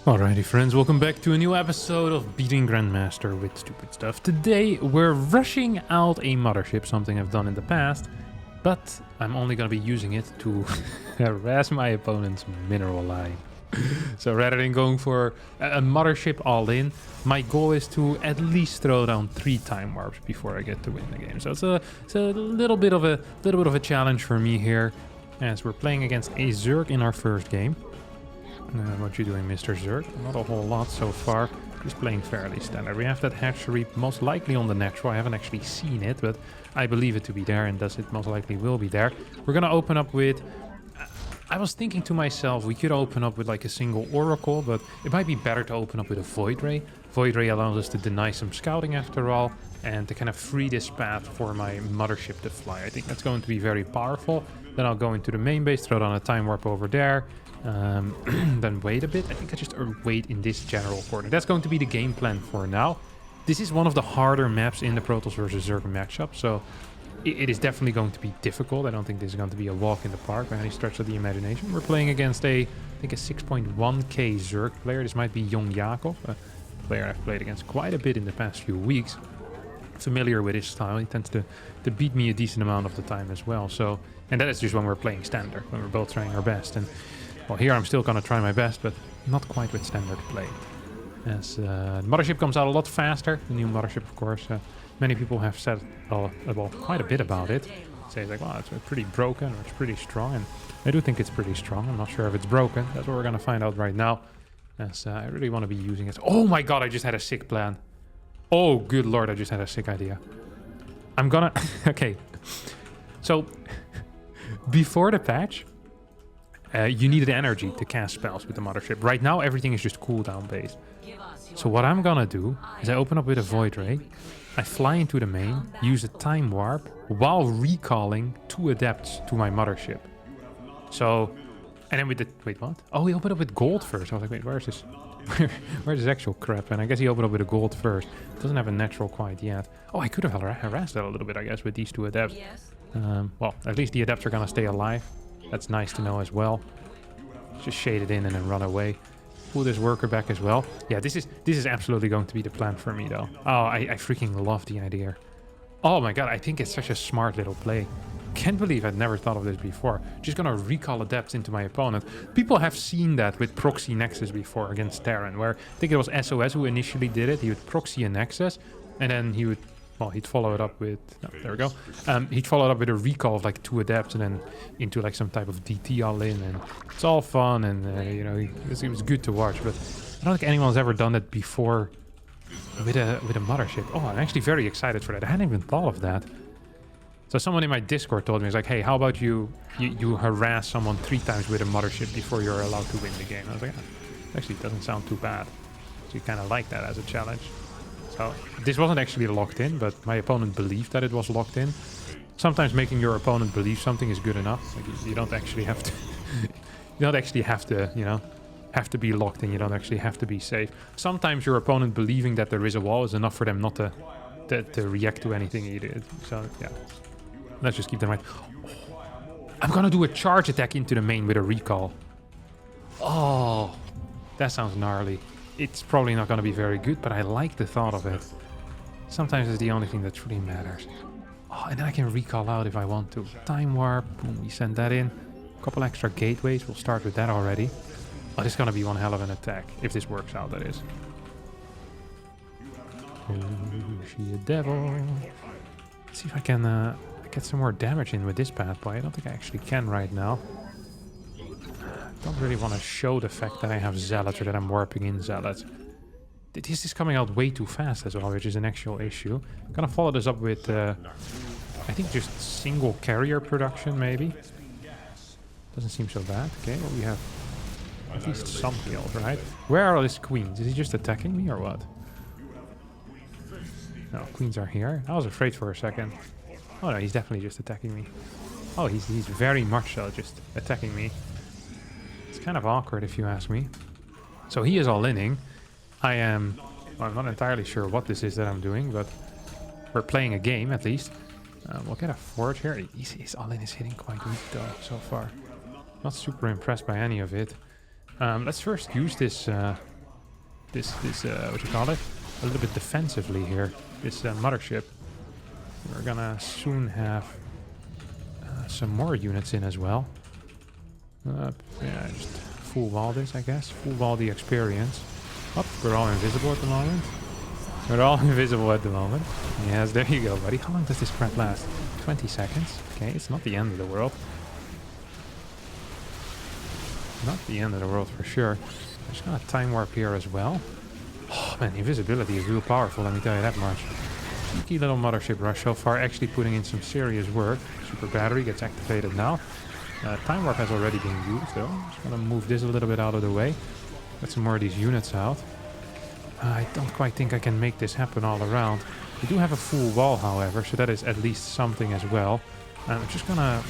Alrighty friends, welcome back to a new episode of Beating Grandmaster with Stupid Stuff. Today we're rushing out a mothership, something I've done in the past, but I'm only going to be using it to harass my opponent's mineral line. So rather than going for a mothership all in, my goal is to at least throw down 3 time warps before I get to win the game. So it's a little bit of a challenge for me here, as we're playing against a Zerg in our first game. What you doing, Mr. Zerg? Not a whole lot so far. Just playing fairly standard. We have that hatchery most likely on the natural. I haven't actually seen it, but I believe it to be there, and thus it most likely will be there. We're gonna open up with... I was thinking to myself, we could open up with like a single Oracle, but it might be better to open up with a Void Ray. Void Ray allows us to deny some scouting after all, and to kind of free this path for my mothership to fly. I think that's going to be very powerful. Then I'll go into the main base, throw down a time warp over there. Then wait a bit. I think I just wait in this general corner. That's going to be the game plan for now. This is one of the harder maps in the Protoss versus Zerg matchup, so it is definitely going to be difficult. I don't think this is going to be a walk in the park by any stretch of the imagination. We're playing against I think a 6.1k Zerg player. This might be Young Yakov, a player I've played against quite a bit in the past few weeks. Familiar with his style. He tends to beat me a decent amount of the time as well. So, and that is just when we're playing standard, when we're both trying our best. And well, here I'm still going to try my best, but not quite with standard play. As the mothership comes out a lot faster, the new mothership, of course. Many people have said quite a bit about it. Say like, well, it's pretty broken or it's pretty strong, and I do think it's pretty strong. I'm not sure if it's broken. That's what we're going to find out right now. As I really want to be using it. Oh my god, I just had a sick plan. Oh, good lord, I just had a sick idea. I'm gonna... okay. So, before the patch... you needed energy to cast spells with the mothership. Right now, everything is just cooldown based. So what I'm gonna do is I open up with a Void Ray, I fly into the main, use a time warp while recalling 2 adepts to my mothership. So, and then with the... Wait, what? Oh, he opened up with gold first. I was like, wait, where's this? Where's this actual crap? And I guess he opened up with a gold first. Doesn't have a natural quite yet. Oh, I could have harassed that a little bit, I guess, with these 2 adepts. Well, at least the adepts are gonna stay alive. That's nice to know as well. Just shade it in and then run away. Pull this worker back as well. Yeah, this is absolutely going to be the plan for me, though. Oh, I freaking love the idea. Oh my god, I think it's such a smart little play. Can't believe I'd never thought of this before. Just gonna recall adepts into my opponent. People have seen that with Proxy Nexus before against Terran, where I think it was SOS who initially did it. He would proxy a Nexus, and then he would... Well, he'd follow it up with... No, there we go. He'd follow it up with a recall of like 2 adepts and then into like some type of DT all in. And it's all fun and, you know, it was good to watch. But I don't think anyone's ever done that before with a mothership. Oh, I'm actually very excited for that. I hadn't even thought of that. So someone in my Discord told me, it's like, hey, how about you harass someone 3 times with a mothership before you're allowed to win the game? I was like, oh, actually, it doesn't sound too bad. So you kind of like that as a challenge. So this wasn't actually locked in, but my opponent believed that it was locked in. Sometimes making your opponent believe something is good enough. Like you don't actually have to... you don't actually have to, you know, have to be locked in. You don't actually have to be safe. Sometimes your opponent believing that there is a wall is enough for them not to react to anything either. So yeah, let's just keep that in mind. Oh, I'm gonna do a charge attack into the main with a recall. Oh, that sounds gnarly. It's probably not going to be very good, but I like the thought of it. Sometimes it's the only thing that truly matters. Oh, and then I can recall out if I want to. Time warp, boom, we send that in. A couple extra gateways, we'll start with that already. Oh, this is going to be one hell of an attack, if this works out, that is. Oh, she a devil. Let's see if I can get some more damage in with this bad boy. I don't think I actually can right now. Don't really want to show the fact that I have zealots or that I'm warping in zealots. This is coming out way too fast as well, which is an actual issue. I'm gonna follow this up with, I think just single carrier production, maybe. Doesn't seem so bad. Okay, well we have at least some kills, right? Where are all these queens? Is he just attacking me or what? No, queens are here. I was afraid for a second. Oh no, he's definitely just attacking me. Oh, he's very much so just attacking me. It's kind of awkward if you ask me. So he is all-inning. I am... Well, I'm not entirely sure what this is that I'm doing, but we're playing a game at least. We'll get a forge here. His all-in is hitting quite weak though, so far. Not super impressed by any of it. Let's first use this this what you call it, a little bit defensively here. This mothership. We're gonna soon have some more units in as well. Yeah, just full wall this, I guess. Full wall the experience. Oh, we're all invisible at the moment. We're all invisible at the moment. Yes, there you go, buddy. How long does this crap last? 20 seconds. Okay, it's not the end of the world. Not the end of the world for sure. I'm just gonna time warp here as well. Oh man, invisibility is real powerful, let me tell you that much. Cheeky little mothership rush so far, actually putting in some serious work. Super battery gets activated now. Time warp has already been used though. Just gonna move this a little bit out of the way. Get some more of these units out. I don't quite think I can make this happen all around. We do have a full wall, however, so that is at least something as well. I'm just gonna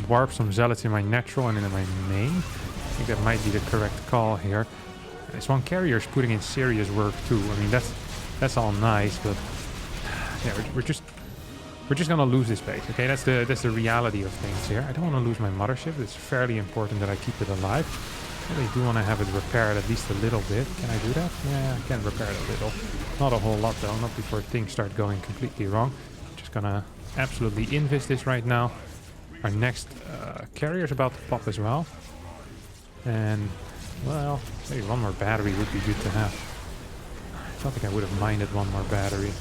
warp some zealots in my natural and in my main. I think that might be the correct call here. This one carrier is putting in serious work too. I mean, that's all nice, but yeah, we're just gonna lose this base. Okay, that's the reality of things here. I don't want to lose my mothership. It's fairly important that I keep it alive. I really do want to have it repaired at least a little bit. Can I do that? Yeah, I can repair it a little. Not a whole lot though, not before things start going completely wrong. Just gonna absolutely invis this right now. Our next carrier is about to pop as well. And, well, maybe one more battery would be good to have. I don't think I would have minded one more battery.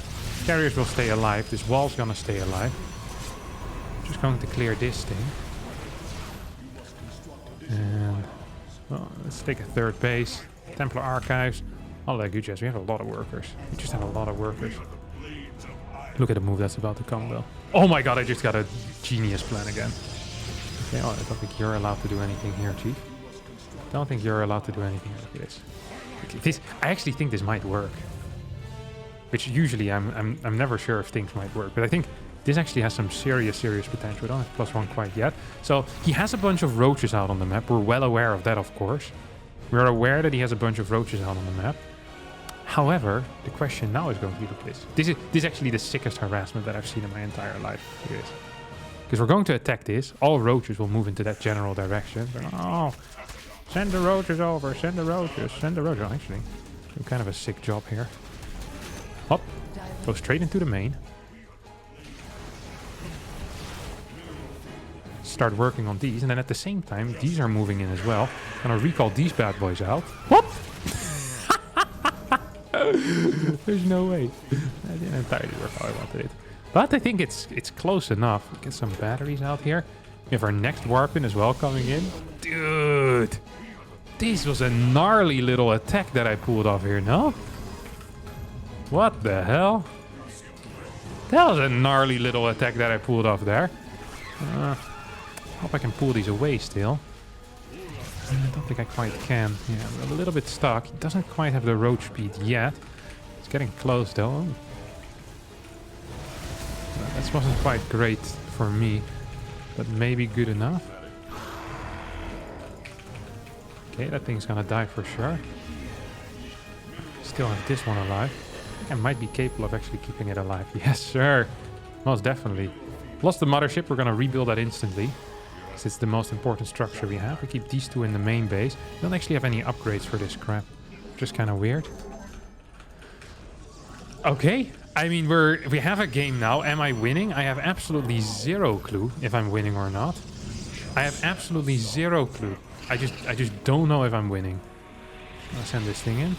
Carriers will stay alive. This wall's gonna stay alive. Just going to clear this thing. And, well, let's take a third base. Templar Archives. All that good jazz. We have a lot of workers. We just have a lot of workers. Look at the move that's about to come, though. Oh my god, I just got a genius plan again. Okay, oh, I don't think you're allowed to do anything here, Chief. Don't think you're allowed to do anything like this. I actually think this might work. Which usually I'm never sure if things might work, but I think this actually has some serious potential. We don't have +1 quite yet. So he has a bunch of roaches out on the map. We're well aware of that, of course. We're aware that he has a bunch of roaches out on the map. However, the question now is going to be like this. This is actually the sickest harassment that I've seen in my entire life. Here it is. Because we're going to attack this. All roaches will move into that general direction. Oh, send the roaches over. Send the roaches. Send the roaches. Oh, actually, do kind of a sick job here. Hop. Go straight into the main. Start working on these. And then at the same time, these are moving in as well. Gonna recall these bad boys out. Whoop! There's no way. That didn't entirely work how I wanted it. But I think it's close enough. Get some batteries out here. We have our next warp in as well coming in. Dude! This was a gnarly little attack that I pulled off here, no? What the hell? That was a gnarly little attack that I pulled off there. Hope I can pull these away still. I don't think I quite can. Yeah, I'm a little bit stuck. He doesn't quite have the road speed yet. It's getting close though. That wasn't quite great for me, but maybe good enough. Okay, that thing's gonna die for sure. Still have this one alive. I think I might be capable of actually keeping it alive. Yes, sir. Most definitely. Lost the mothership. We're gonna rebuild that instantly. It's the most important structure we have. We keep these two in the main base. We don't actually have any upgrades for this crap. Just kind of weird. Okay. I mean, we have a game now. Am I winning? I have absolutely zero clue if I'm winning or not. I have absolutely zero clue. I just don't know if I'm winning. I'll send this thing in.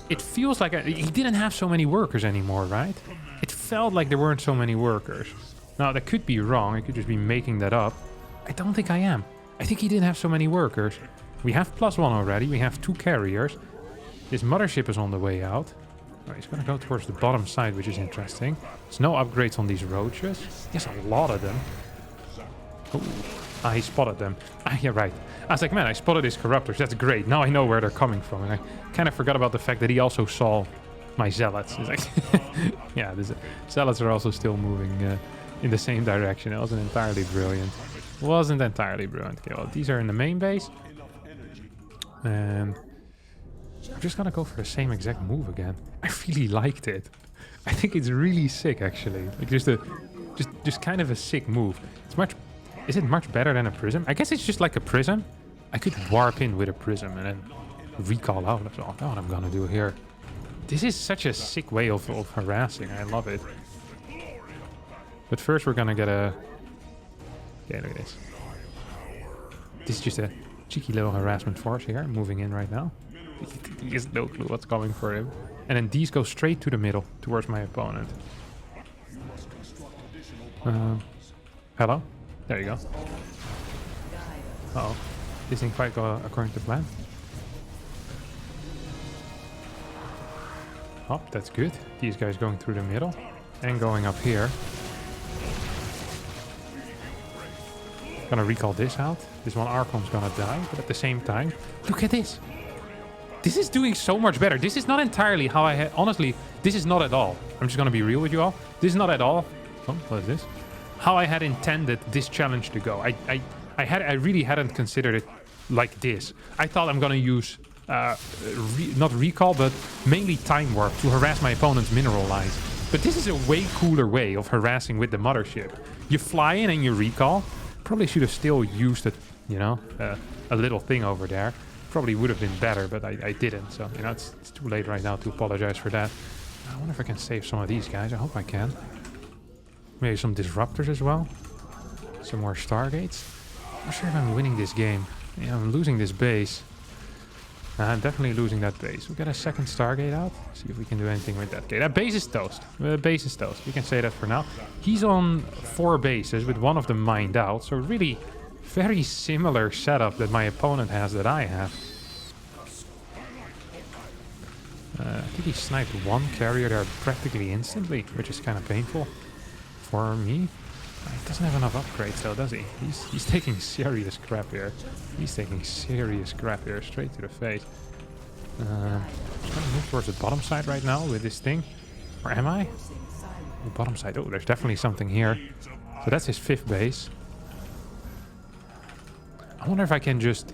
It feels like he didn't have so many workers anymore, right? It felt like there weren't so many workers. Now, that could be wrong. I could just be making that up. I don't think I am. I think he didn't have so many workers. We have +1 already. We have 2 carriers. This mothership is on the way out. Oh, he's going to go towards the bottom side, which is interesting. There's no upgrades on these roaches. He has a lot of them. Oh, he spotted them. Yeah, right. I was like, man, I spotted his corruptors. That's great. Now I know where they're coming from. And I kind of forgot about the fact that he also saw my zealots. It's like, yeah, the zealots are also still moving in the same direction. It wasn't entirely brilliant. Wasn't entirely brilliant. Okay, well, these are in the main base. And I'm just gonna go for the same exact move again. I really liked it. I think it's really sick, actually. Like just kind of a sick move. It's much. Is it much better than a prism? I guess it's just like a prism, I could warp in with a prism and then recall out. That's all. What I'm gonna do here. This is such a sick way of harassing. I love it. But first we're gonna get a... Okay, look at this. This is just a cheeky little harassment force here, moving in right now. He has no clue what's coming for him. And then these go straight to the middle, towards my opponent. Hello? There you go. Uh-oh. This didn't quite go according to plan. Oh, that's good. These guys going through the middle. And going up here. Gonna recall this out. This one Archon's gonna die, but at the same time, look at this. This is doing so much better. This is not entirely how I had... Honestly, this is not at all. I'm just gonna be real with you all. This is not at all... Oh, what is this? How I had intended this challenge to go. I really hadn't considered it like this. I thought I'm gonna use... not recall, but mainly time warp to harass my opponent's mineral lines. But this is a way cooler way of harassing with the mothership. You fly in and you recall. Probably should have still used it, you know, a little thing over there. Probably would have been better, but I didn't. So, you know, it's too late right now to apologize for that. I wonder if I can save some of these guys. I hope I can. Maybe some disruptors as well. Some more stargates. I'm not sure if I'm winning this game. Yeah, I'm losing this base. I'm definitely losing that base. We'll get a second Stargate out. See if we can do anything with that. Okay, that base is toast. Base is toast. You can say that for now. He's on 4 bases with one of them mined out. So really very similar setup that my opponent has that I have. I think he sniped one carrier there practically instantly, which is kind of painful for me. He doesn't have enough upgrades though, does he? He's taking serious crap here. He's taking serious crap here, straight to the face. I'm trying to move towards the bottom side right now with this thing. Or am I? The bottom side. Oh, there's definitely something here. So that's his 5th base. I wonder if I can just...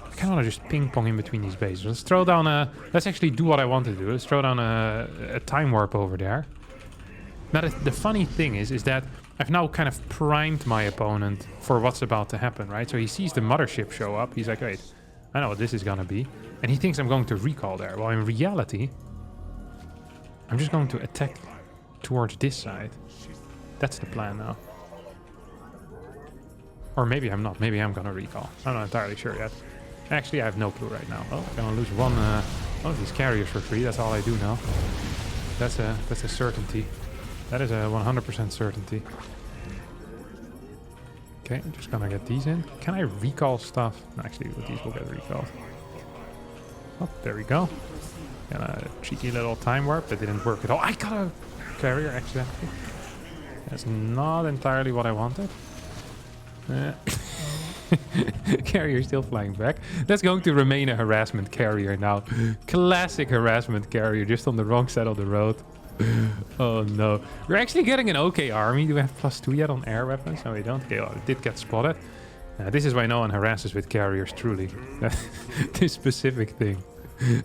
I kind of want to just ping-pong in between these bases. Let's throw down a... Let's actually do what I want to do. Let's throw down a time warp over there. Now, the funny thing is that I've now kind of primed my opponent for what's about to happen, right? So he sees the mothership show up. He's like, wait, I know what this is gonna be. And he thinks I'm going to recall there. Well, in reality, I'm just going to attack towards this side. That's the plan now. Or maybe I'm not. Maybe I'm gonna recall. I'm not entirely sure yet. Actually, I have no clue right now. Oh, I'm gonna lose one of these carriers for free. That's all I do now. That's a certainty. That is a 100% certainty. Okay, I'm just gonna get these in. Can I recall stuff? No, actually, these will get recalled. Oh, there we go. And a cheeky little time warp that didn't work at all. I got a carrier accidentally. That's not entirely what I wanted. Carrier still flying back. That's going to remain a harassment carrier now. Classic harassment carrier, just on the wrong side of the road. Oh no. We're actually getting an okay army. Do we have +2 yet on air weapons? No, we don't. Okay, well, it did get spotted. This is why no one harasses with carriers, truly. This specific thing.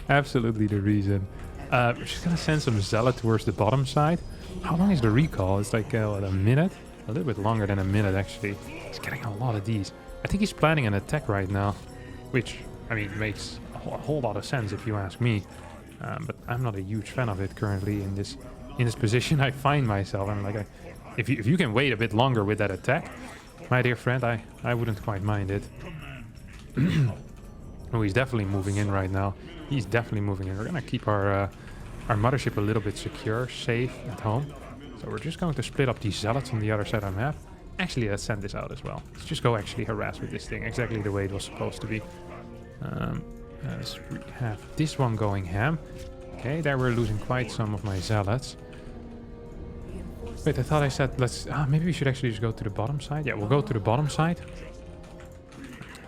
Absolutely the reason. We're just gonna send some zealot towards the bottom side. How long is the recall? It's like, what, a minute? A little bit longer than a minute, actually. He's getting a lot of these. I think he's planning an attack right now. Which, I mean, makes a whole lot of sense if you ask me. But I'm not a huge fan of it currently in this position I find myself. I'm like, if you can wait a bit longer with that attack, my dear friend, I wouldn't quite mind it. Oh, he's definitely moving in right now. He's definitely moving in. We're gonna keep our mothership a little bit secure, safe at home. So we're just going to split up these zealots on the other side of the map. Actually, let's send this out as well. Let's just go actually harass with this thing exactly the way it was supposed to be. Let's have this one going ham. Okay, there we're losing quite some of my zealots. Wait, I thought I said let's... maybe we should actually just go to the bottom side. Yeah, we'll go to the bottom side.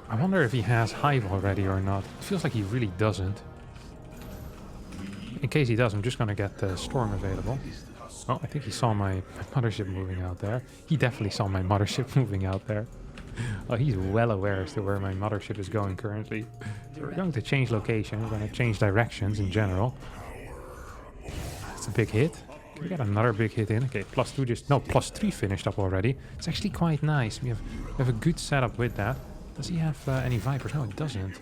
I wonder if he has hive already or not. It feels like he really doesn't. In case he does, I'm just gonna get the storm available. Oh, I think he saw my mothership moving out there. He definitely saw my mothership moving out there. Oh, he's well aware as to where my mothership is going currently. So we're going to change location. We're going to change directions in general. That's a big hit. Can we get another big hit in? Okay, +2 just... No, +3 finished up already. It's actually quite nice. We have a good setup with that. Does he have any Vipers? No, he doesn't.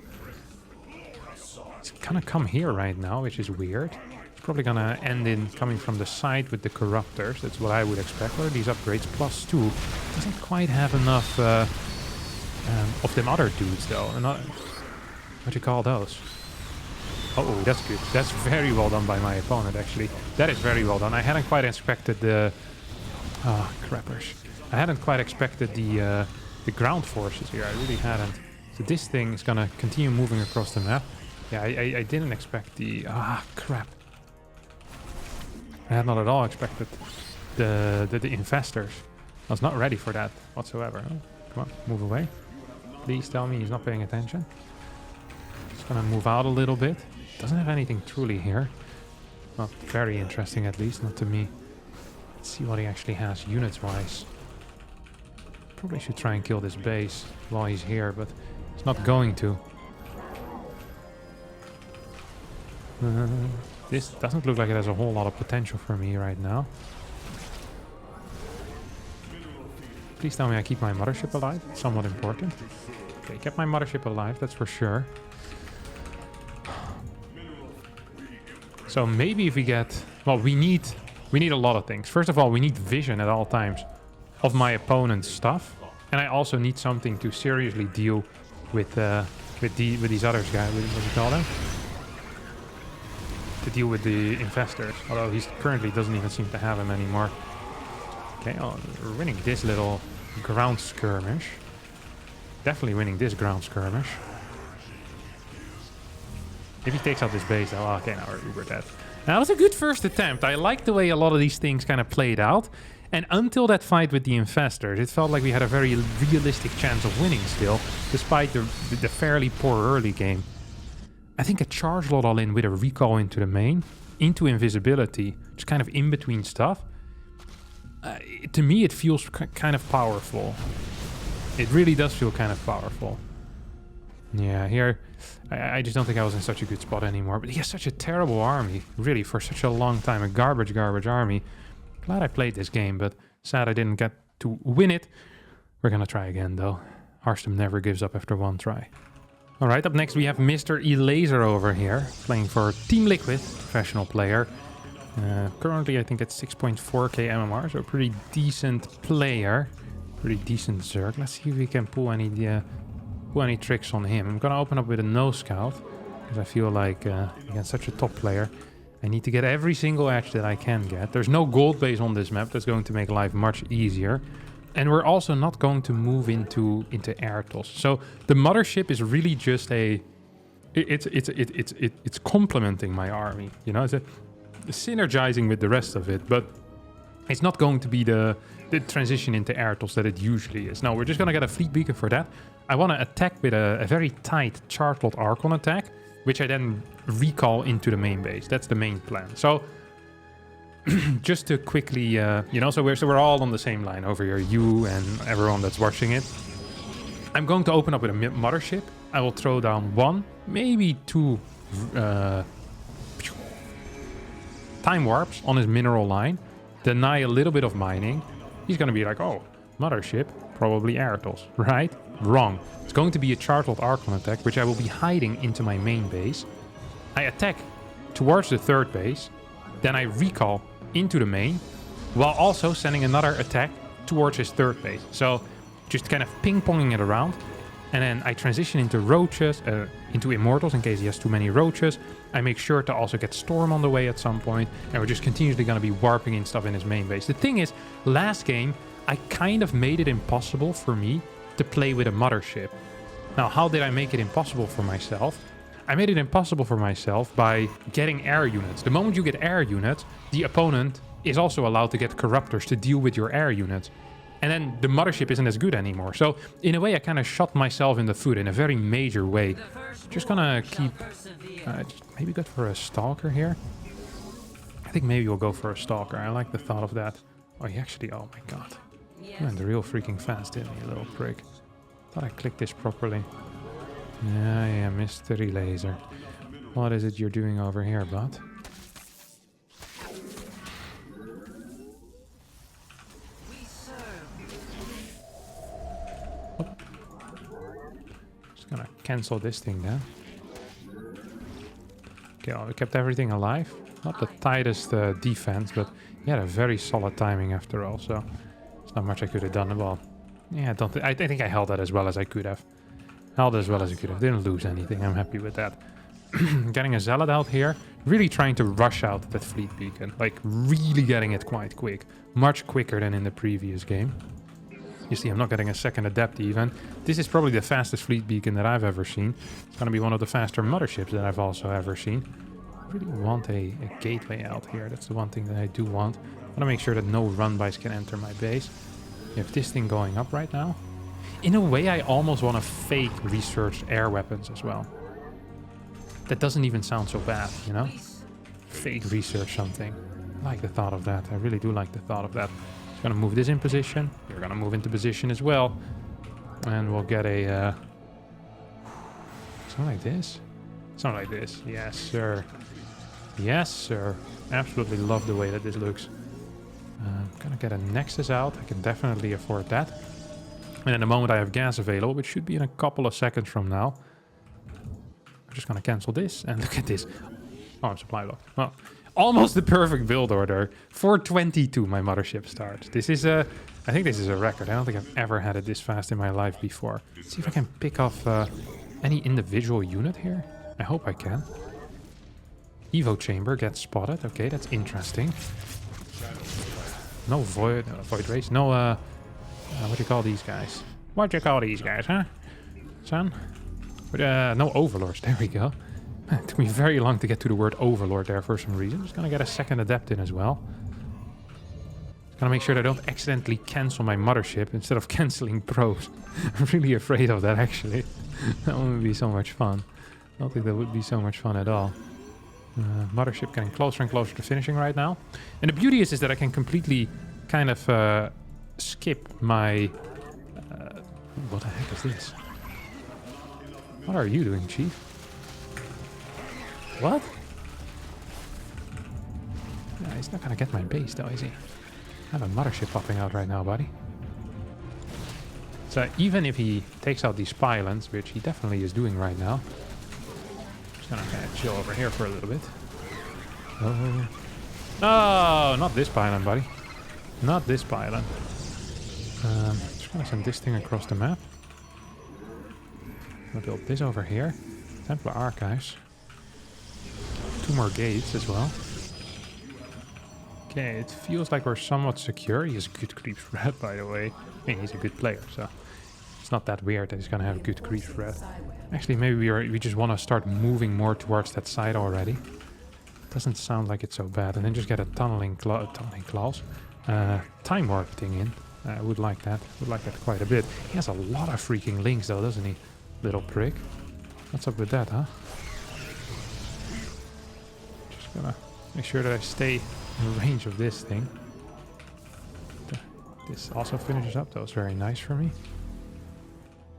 It's gonna come here right now, which is weird. It's probably gonna end in coming from the side with the Corruptors. That's what I would expect. What are these upgrades? +2. Doesn't quite have enough of them other dudes, though. And not, what do you call those? Oh, that's good. That's very well done by my opponent, actually. That is very well done. I hadn't quite expected the... Ah, crappers. I hadn't quite expected the ground forces here. I really hadn't. So this thing is gonna continue moving across the map. Yeah, I didn't expect the... Ah, crap. I had not at all expected the infestors. I was not ready for that whatsoever. Oh, come on, move away. Please tell me he's not paying attention. Just gonna move out a little bit. Doesn't have anything truly here. Not very interesting, at least, not to me. Let's see what he actually has units-wise. Probably should try and kill this base while he's here, but he's not going to. This doesn't look like it has a whole lot of potential for me right now. Please tell me I keep my mothership alive. It's somewhat important. Okay, kept my mothership alive, that's for sure. So maybe if we get... Well, we need a lot of things. First of all, we need vision at all times of my opponent's stuff. And I also need something to seriously deal with these other guys. What do you call them? To deal with the infestors. Although he currently doesn't even seem to have them anymore. Okay, oh, we're winning this little ground skirmish. Definitely winning this ground skirmish. If he takes out this base, oh, okay, now we're dead. Now, that was a good first attempt. I like the way a lot of these things kind of played out. And until that fight with the infestors, it felt like we had a very realistic chance of winning still, despite the fairly poor early game. I think a charge lot all in with a recall into the main, into invisibility, just kind of in between stuff. To me, it feels kind of powerful. It really does feel kind of powerful. Yeah, here, I just don't think I was in such a good spot anymore. But he has such a terrible army, really, for such a long time. A garbage army. Glad I played this game, but sad I didn't get to win it. We're gonna try again, though. Harstem never gives up after one try. Alright, up next we have Mr. Elaser over here, playing for Team Liquid, professional player. Currently, I think it's 6.4k MMR, so a pretty decent player. Pretty decent Zerg. Let's see if we can pull any tricks on him. I'm gonna open up with a no scout, because I feel like against such a top player, I need to get every single edge that I can get. There's no gold base on this map. That's going to make life much easier. And we're also not going to move into Airtos. So the mothership is really just it's complementing my army. You know, it's synergizing with the rest of it, but it's not going to be the transition into Airtos that it usually is. No, we're just gonna get a fleet beacon for that. I want to attack with a very tight Chartlot Archon attack, which I then recall into the main base. That's the main plan. So just to quickly, you know, so we're all on the same line over here, you and everyone that's watching it. I'm going to open up with a mothership. I will throw down 1, maybe 2 time warps on his mineral line, deny a little bit of mining. He's going to be like, oh, mothership, probably Airtos, right? Wrong. It's going to be a Chartlot Archon attack, which I will be hiding into my main base. I attack towards the third base, then I recall into the main, while also sending another attack towards his third base. So just kind of ping-ponging it around. And then I transition into roaches, into immortals in case he has too many roaches. I make sure to also get Storm on the way at some point, and we're just continuously going to be warping in stuff in his main base. The thing is, last game, I kind of made it impossible for me to play with a mothership. Now, how did I make it impossible for myself? I made it impossible for myself by getting air units. The moment you get air units, the opponent is also allowed to get corruptors to deal with your air units. And then the mothership isn't as good anymore. So in a way, I kind of shot myself in the foot in a very major way. Just gonna keep... maybe go for a stalker here. I think maybe we'll go for a stalker. I like the thought of that. Oh, he actually... Oh my god. You went real freaking fast, didn't you, little prick? Thought I clicked this properly. Yeah, mystery laser. What is it you're doing over here, bud? cancel this thing then. Okay, well, we kept everything alive. Not the tightest defense, but he had a very solid timing after all, so there's not much I could have done. Well, yeah, I think I held that as well as I could have. Held it as well as I could have. Didn't lose anything. I'm happy with that. Getting a Zealot out here. Really trying to rush out that fleet beacon. Like, really getting it quite quick. Much quicker than in the previous game. You see, I'm not getting a second Adept even. This is probably the fastest fleet beacon that I've ever seen. It's going to be one of the faster motherships that I've also ever seen. I really want a gateway out here. That's the one thing that I do want. I want to make sure that no run-bys can enter my base. You have this thing going up right now. In a way, I almost want to fake research air weapons as well. That doesn't even sound so bad, you know? Fake research something. I like the thought of that. I really do like the thought of that. Just gonna move this in position. You're gonna move into position as well. And we'll get a... something like this? Something like this. Yes, sir. Yes, sir. Absolutely love the way that this looks. Gonna get a Nexus out. I can definitely afford that. And in the moment I have gas available, which should be in a couple of seconds from now, I'm just gonna cancel this. And look at this. Oh, I'm supply blocked. Well, almost the perfect build order. 422 my mothership starts. This is a... I think this is a record. I don't think I've ever had it this fast in my life before. Let's see if I can pick off any individual unit here. I hope I can. Evo chamber gets spotted. Okay, that's interesting. No void race. No, what do you call these guys? What do you call these guys, huh? Son? But, no overlords. There we go. It took me very long to get to the word overlord there for some reason. Just gonna get a second adept in as well. Just gonna make sure that I don't accidentally cancel my mothership instead of canceling pros. I'm really afraid of that, actually. That would be so much fun. I don't think that would be so much fun at all. Mothership getting closer and closer to finishing right now. And the beauty is that I can completely kind of skip my... what the heck is this? What are you doing, Chief? What? Yeah, he's not gonna get my base though, is he? I have a mothership popping out right now, buddy. So even if he takes out these pylons, which he definitely is doing right now, just gonna kind of chill over here for a little bit. Oh, no, not this pylon, buddy. Not this pylon. Just gonna send this thing across the map. I'll build this over here. Templar Archives. 2 more gates as well. Okay, it feels like we're somewhat secure. He has a good creep threat, by the way. I mean, he's a good player, so it's not that weird that he's gonna have a good creep threat. Actually, maybe we just want to start moving more towards that side already. Doesn't sound like it's so bad. And then just get a tunneling claws. Time warp thing in. I would like that. Would like that quite a bit. He has a lot of freaking links though, doesn't he? Little prick. What's up with that, huh? Just gonna make sure that I stay in range of this thing. This also finishes up. That was very nice for me.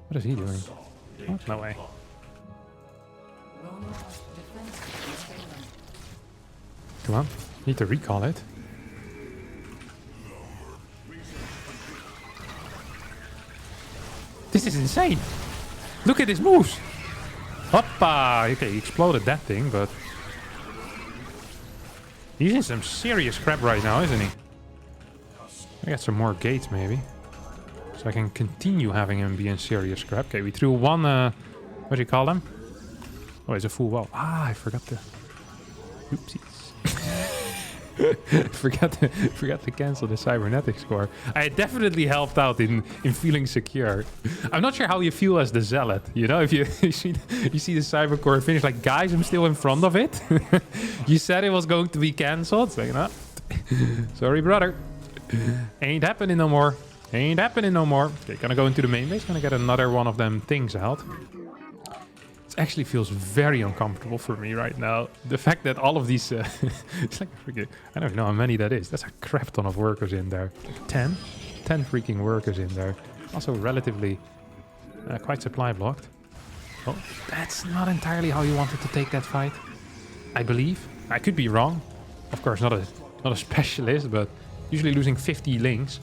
What is he doing? What? No way. Come on. Need to recall it. This is insane. Look at his moves. Hoppa. Okay, he exploded that thing, but he's in some serious crap right now, isn't he? I got some more gates, maybe. So I can continue having him be in serious crap. Okay, we threw one, what do you call them? Oh, it's a full wall. Ah, I forgot to... Oopsies. forgot to cancel the cybernetic score. I definitely helped out in feeling secure. I'm not sure how you feel as the zealot. You know, if you see the cyber core finish, like, guys, I'm still in front of it. You said it was going to be cancelled. So, you know, sorry, brother. Ain't happening no more. Ain't happening no more. Okay, gonna go into the main base. Gonna get another one of them things out. It actually feels very uncomfortable for me right now. The fact that all of these... it's like freaking... I don't know how many that is. That's a crap ton of workers in there. Like 10? 10 freaking workers in there. Also relatively quite supply blocked. Oh, that's not entirely how you wanted to take that fight. I believe. I could be wrong. Of course, not a specialist, but usually losing 50 links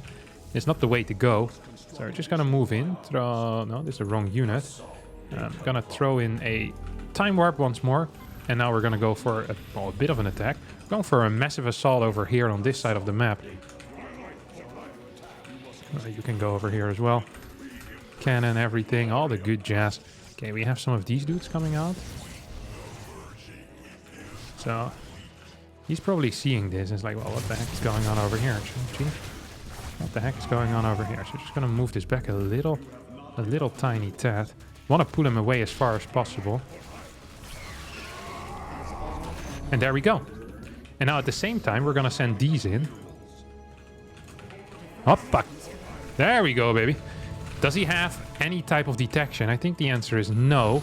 is not the way to go. So we're just gonna move in. No, this is the wrong unit. I'm gonna throw in a time warp once more. And now we're gonna go for a bit of an attack. We're going for a massive assault over here on this side of the map. You can go over here as well. Cannon, everything, all the good jazz. Okay, we have some of these dudes coming out. So he's probably seeing this. It's like, well, what the heck is going on over here? What the heck is going on over here? So just gonna move this back a little tiny tad. Want to pull him away as far as possible. And there we go. And now at the same time, we're gonna send these in. Hoppa. There we go, baby. Does he have any type of detection? I think the answer is no.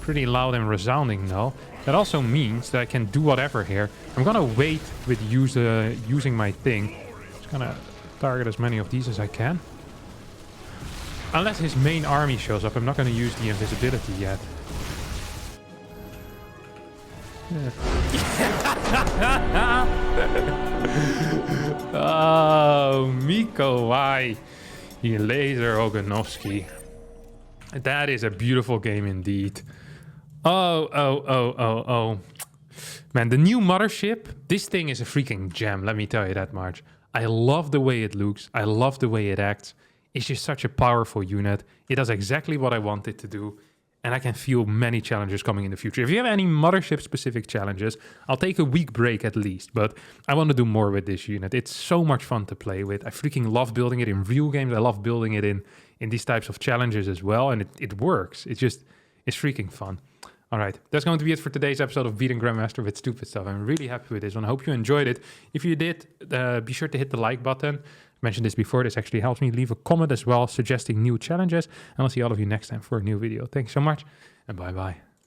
Pretty loud and resounding no. That also means that I can do whatever here. I'm gonna wait with using my thing. Just gonna target as many of these as I can. Unless his main army shows up, I'm not gonna use the invisibility yet. Oh, Miko, why? Laser Oganovsky. That is a beautiful game indeed. Oh. Man, the new Mothership, this thing is a freaking gem, let me tell you that much. I love the way it looks. I love the way it acts. It's just such a powerful unit. It does exactly what I want it to do. And I can feel many challenges coming in the future. If you have any Mothership-specific challenges, I'll take a week break at least. But I want to do more with this unit. It's so much fun to play with. I freaking love building it in real games. I love building it in these types of challenges as well. And it works. It's freaking fun. All right, that's going to be it for today's episode of Beating Grandmaster with Stupid Stuff. I'm really happy with this one. I hope you enjoyed it. If you did, be sure to hit the like button. I mentioned this before. This actually helps me. Leave a comment as well, suggesting new challenges. And I'll see all of you next time for a new video. Thanks so much, and bye-bye.